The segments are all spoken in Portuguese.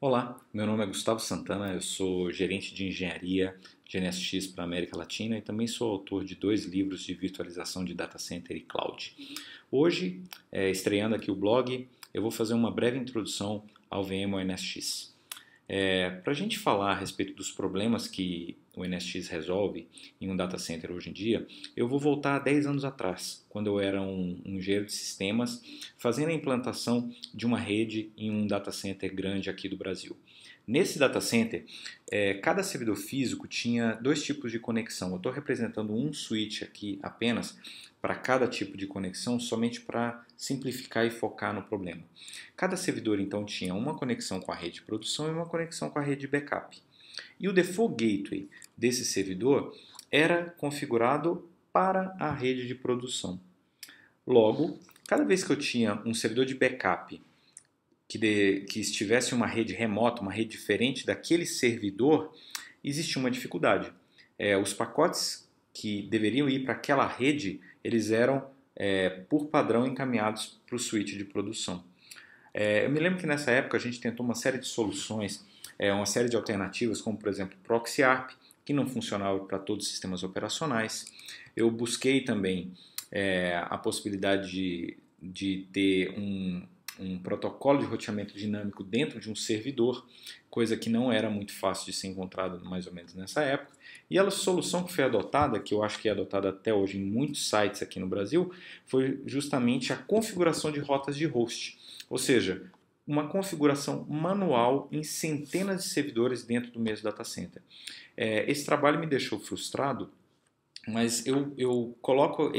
Olá, meu nome é Gustavo Santana, eu sou gerente de engenharia de NSX para a América Latina e também sou autor de 2 livros de virtualização de data center e cloud. Hoje, estreando aqui o blog, eu vou fazer uma breve introdução ao VMware NSX. Para a gente falar a respeito dos problemas que o NSX resolve em um data center hoje em dia, eu vou voltar a 10 anos atrás, quando eu era um engenheiro de sistemas, fazendo a implantação de uma rede em um data center grande aqui do Brasil. Nesse data center, cada servidor físico tinha 2 tipos de conexão. Eu estou representando um switch aqui apenas para cada tipo de conexão, somente para simplificar e focar no problema. Cada servidor então tinha uma conexão com a rede de produção e uma conexão com a rede de backup. E o default gateway desse servidor era configurado para a rede de produção. Logo, cada vez que eu tinha um servidor de backup que estivesse em uma rede remota, uma rede diferente daquele servidor, existia uma dificuldade. Os pacotes que deveriam ir para aquela rede, eles eram, por padrão, encaminhados para o switch de produção. Eu me lembro que nessa época a gente tentou uma série de soluções, uma série de alternativas, como por exemplo ProxyARP, que não funcionava para todos os sistemas operacionais. Eu busquei também a possibilidade de ter um protocolo de roteamento dinâmico dentro de um servidor, coisa que não era muito fácil de ser encontrada mais ou menos nessa época. E a solução que foi adotada, que eu acho que é adotada até hoje em muitos sites aqui no Brasil, foi justamente a configuração de rotas de host. Ou seja, uma configuração manual em centenas de servidores dentro do mesmo data center. Esse trabalho me deixou frustrado, mas eu coloco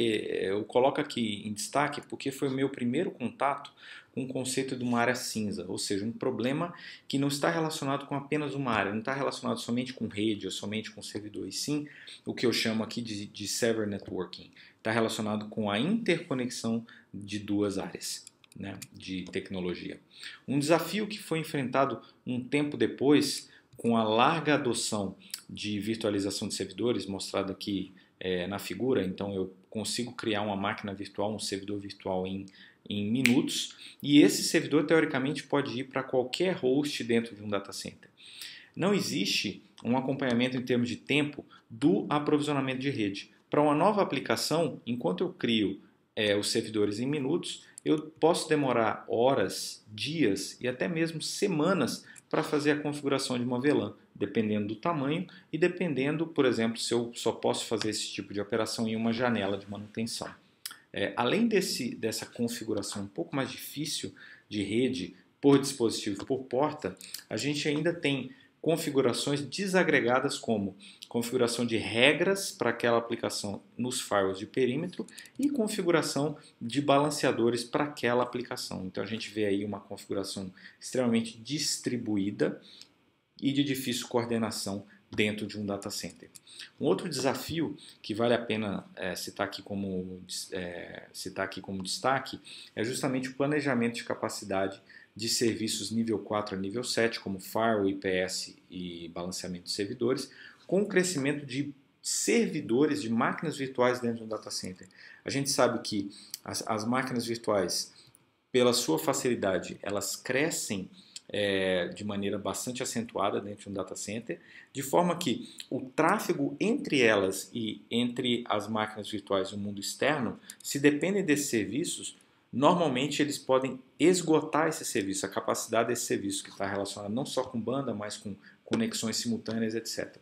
aqui em destaque porque foi o meu primeiro contato com o conceito de uma área cinza, ou seja, um problema que não está relacionado com apenas uma área, não está relacionado somente com rede ou somente com servidor, e sim o que eu chamo aqui de server networking. Está relacionado com a interconexão de 2 áreas, né, de tecnologia. Um desafio que foi enfrentado um tempo depois, com a larga adoção de virtualização de servidores, mostrado aqui na figura, então eu consigo criar uma máquina virtual, um servidor virtual em minutos, e esse servidor teoricamente pode ir para qualquer host dentro de um data center. Não existe um acompanhamento em termos de tempo do aprovisionamento de rede. Para uma nova aplicação, enquanto eu crio os servidores em minutos, eu posso demorar horas, dias e até mesmo semanas para fazer a configuração de uma VLAN, dependendo do tamanho e dependendo, por exemplo, se eu só posso fazer esse tipo de operação em uma janela de manutenção. Além dessa configuração um pouco mais difícil de rede por dispositivo e por porta, a gente ainda tem configurações desagregadas como configuração de regras para aquela aplicação nos firewalls de perímetro e configuração de balanceadores para aquela aplicação. Então a gente vê aí uma configuração extremamente distribuída e de difícil coordenação dentro de um data center. Um outro desafio que vale a pena citar aqui como destaque é justamente o planejamento de capacidade de serviços nível 4 a nível 7, como firewall, IPS e balanceamento de servidores, com o crescimento de servidores, de máquinas virtuais dentro do data center. A gente sabe que as máquinas virtuais, pela sua facilidade, elas crescem de maneira bastante acentuada dentro de um data center, de forma que o tráfego entre elas e entre as máquinas virtuais e o mundo externo, se dependem desses serviços, normalmente eles podem esgotar esse serviço, a capacidade desse serviço, que está relacionado não só com banda, mas com conexões simultâneas, etc.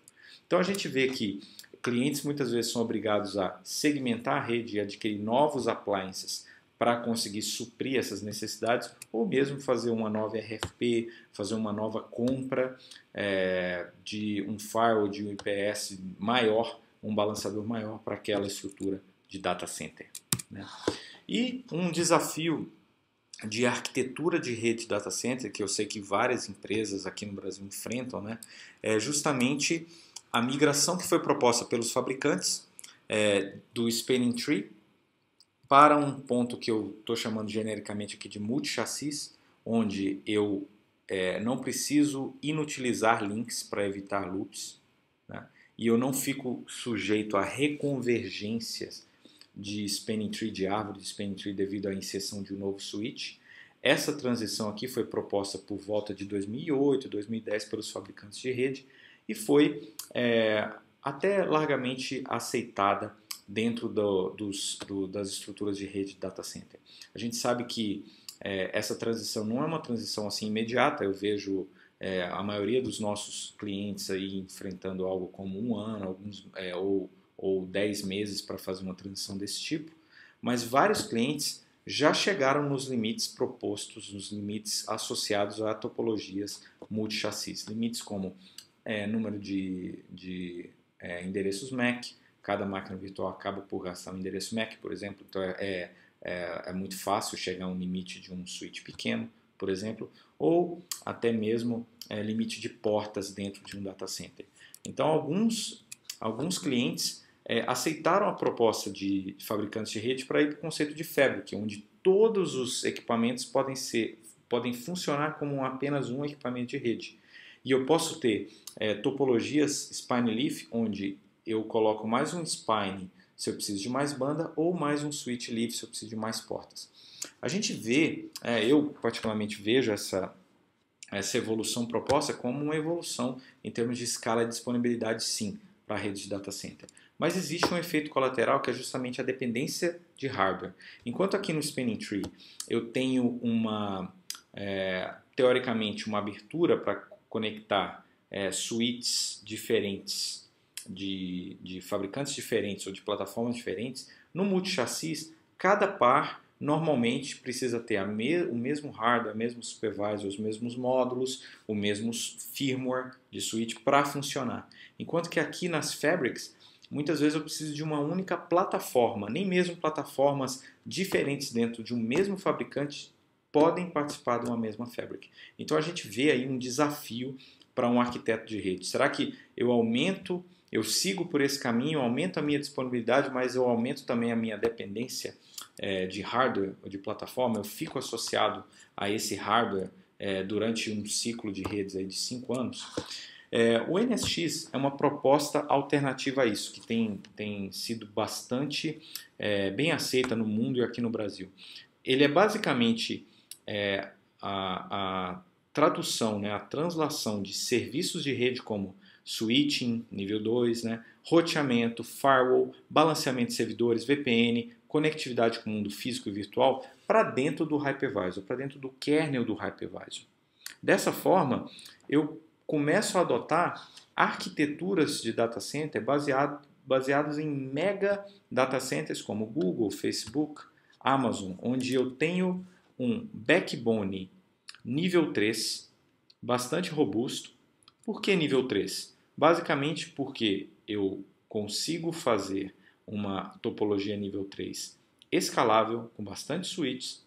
Então a gente vê que clientes muitas vezes são obrigados a segmentar a rede e adquirir novos appliances para conseguir suprir essas necessidades, ou mesmo fazer uma nova RFP, fazer uma nova compra de um firewall, de um IPS maior, um balanceador maior para aquela estrutura de data center, né? E um desafio de arquitetura de rede data center, que eu sei que várias empresas aqui no Brasil enfrentam, né, é justamente a migração que foi proposta pelos fabricantes do Spanning Tree para um ponto que eu estou chamando genericamente aqui de multi-chassis, onde eu não preciso inutilizar links para evitar loops, né? E eu não fico sujeito a reconvergências de spanning tree, de árvore de spanning tree devido à inserção de um novo switch. Essa transição aqui foi proposta por volta de 2008, 2010 pelos fabricantes de rede e foi até largamente aceitada dentro das estruturas de rede de data center. A gente sabe que essa transição não é uma transição assim imediata. Eu vejo a maioria dos nossos clientes aí enfrentando algo como um ano, ou 10 meses para fazer uma transição desse tipo, mas vários clientes já chegaram nos limites propostos, nos limites associados a topologias multi-chassis. Limites como número de endereços MAC, cada máquina virtual acaba por gastar um endereço MAC, por exemplo, então é muito fácil chegar a um limite de um switch pequeno, por exemplo, ou até mesmo limite de portas dentro de um data center. Então, alguns clientes aceitaram a proposta de fabricantes de rede para ir para o conceito de Fabric, onde todos os equipamentos podem funcionar como apenas um equipamento de rede. E eu posso ter topologias Spine Leaf, onde eu coloco mais um spine se eu preciso de mais banda, ou mais um switch leaf se eu preciso de mais portas. A gente vê, eu particularmente vejo essa evolução proposta como uma evolução em termos de escala e disponibilidade, sim, para a rede de data center. Mas existe um efeito colateral que é justamente a dependência de hardware. Enquanto aqui no Spinning Tree eu tenho teoricamente uma abertura para conectar switches diferentes de fabricantes diferentes ou de plataformas diferentes, no multi-chassis, cada par normalmente precisa ter o mesmo hardware, o mesmo supervisor, os mesmos módulos, o mesmo firmware de switch para funcionar. Enquanto que aqui nas Fabrics, muitas vezes eu preciso de uma única plataforma, nem mesmo plataformas diferentes dentro de um mesmo fabricante podem participar de uma mesma Fabric. Então a gente vê aí um desafio para um arquiteto de rede. Será que eu sigo por esse caminho, aumento a minha disponibilidade, mas eu aumento também a minha dependência de hardware ou de plataforma? Eu fico associado a esse hardware durante um ciclo de redes aí de 5 anos? O NSX é uma proposta alternativa a isso, que tem sido bastante bem aceita no mundo e aqui no Brasil. Ele é basicamente a tradução, a translação de serviços de rede como switching, nível 2, roteamento, firewall, balanceamento de servidores, VPN, conectividade com o mundo físico e virtual para dentro do hypervisor, para dentro do kernel do hypervisor. Dessa forma, eu começo a adotar arquiteturas de data center baseadas em mega data centers como Google, Facebook, Amazon, onde eu tenho um backbone nível 3, bastante robusto. Por que nível 3? Basicamente porque eu consigo fazer uma topologia nível 3 escalável, com bastante switches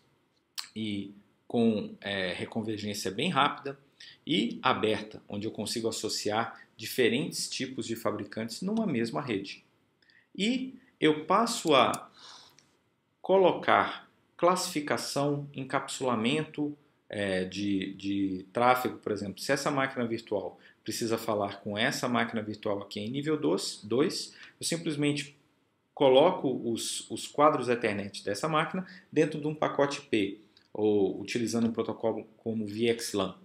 e com reconvergência bem rápida e aberta, onde eu consigo associar diferentes tipos de fabricantes numa mesma rede. E eu passo a colocar classificação, encapsulamento de tráfego, por exemplo. Se essa máquina virtual precisa falar com essa máquina virtual aqui em nível 2, eu simplesmente coloco os quadros Ethernet dessa máquina dentro de um pacote IP, ou utilizando um protocolo como VXLAN,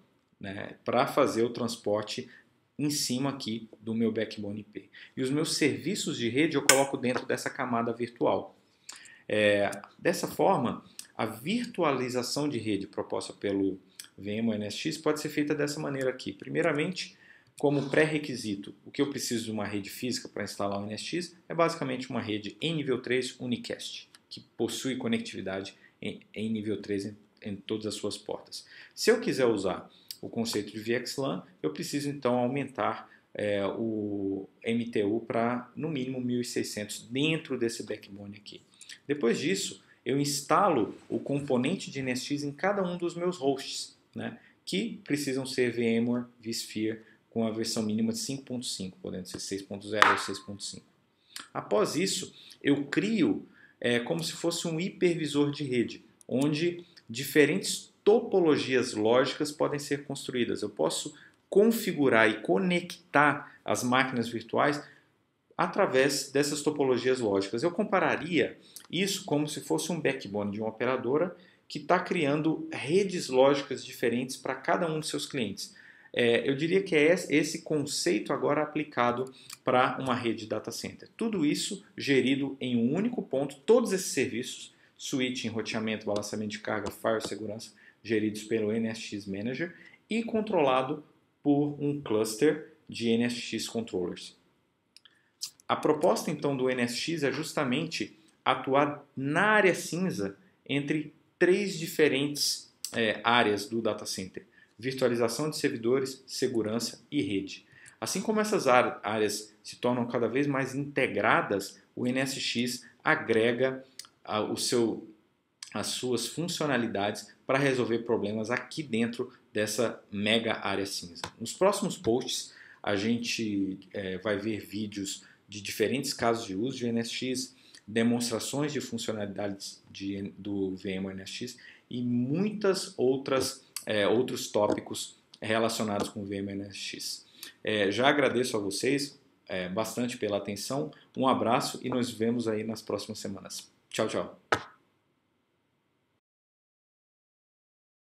para fazer o transporte em cima aqui do meu backbone IP. E os meus serviços de rede eu coloco dentro dessa camada virtual. Dessa forma, a virtualização de rede proposta pelo VMware NSX pode ser feita dessa maneira aqui. Primeiramente, como pré-requisito, o que eu preciso de uma rede física para instalar o NSX é basicamente uma rede em nível 3 unicast, que possui conectividade em nível 3 em todas as suas portas. Se eu quiser usar o conceito de VXLAN, eu preciso então aumentar o MTU para no mínimo 1600 dentro desse backbone aqui. Depois disso, eu instalo o componente de NSX em cada um dos meus hosts, que precisam ser VMware vSphere com a versão mínima de 5.5, podendo ser 6.0 ou 6.5. Após isso, eu crio como se fosse um hipervisor de rede, onde diferentes topologias lógicas podem ser construídas. Eu posso configurar e conectar as máquinas virtuais através dessas topologias lógicas. Eu compararia isso como se fosse um backbone de uma operadora que está criando redes lógicas diferentes para cada um dos seus clientes. Eu diria que é esse conceito agora aplicado para uma rede de data center. Tudo isso gerido em um único ponto, todos esses serviços, switching, roteamento, balanceamento de carga, firewall, segurança, geridos pelo NSX Manager e controlado por um cluster de NSX controllers. A proposta então do NSX é justamente atuar na área cinza entre três diferentes áreas do data center: virtualização de servidores, segurança e rede. Assim como essas áreas se tornam cada vez mais integradas, o NSX agrega as suas funcionalidades para resolver problemas aqui dentro dessa mega área cinza. Nos próximos posts a gente vai ver vídeos de diferentes casos de uso de NSX, demonstrações de funcionalidades do VMware NSX e muitas outros tópicos relacionados com o VMware NSX. Já agradeço a vocês bastante pela atenção, um abraço e nos vemos aí nas próximas semanas. Tchau, tchau.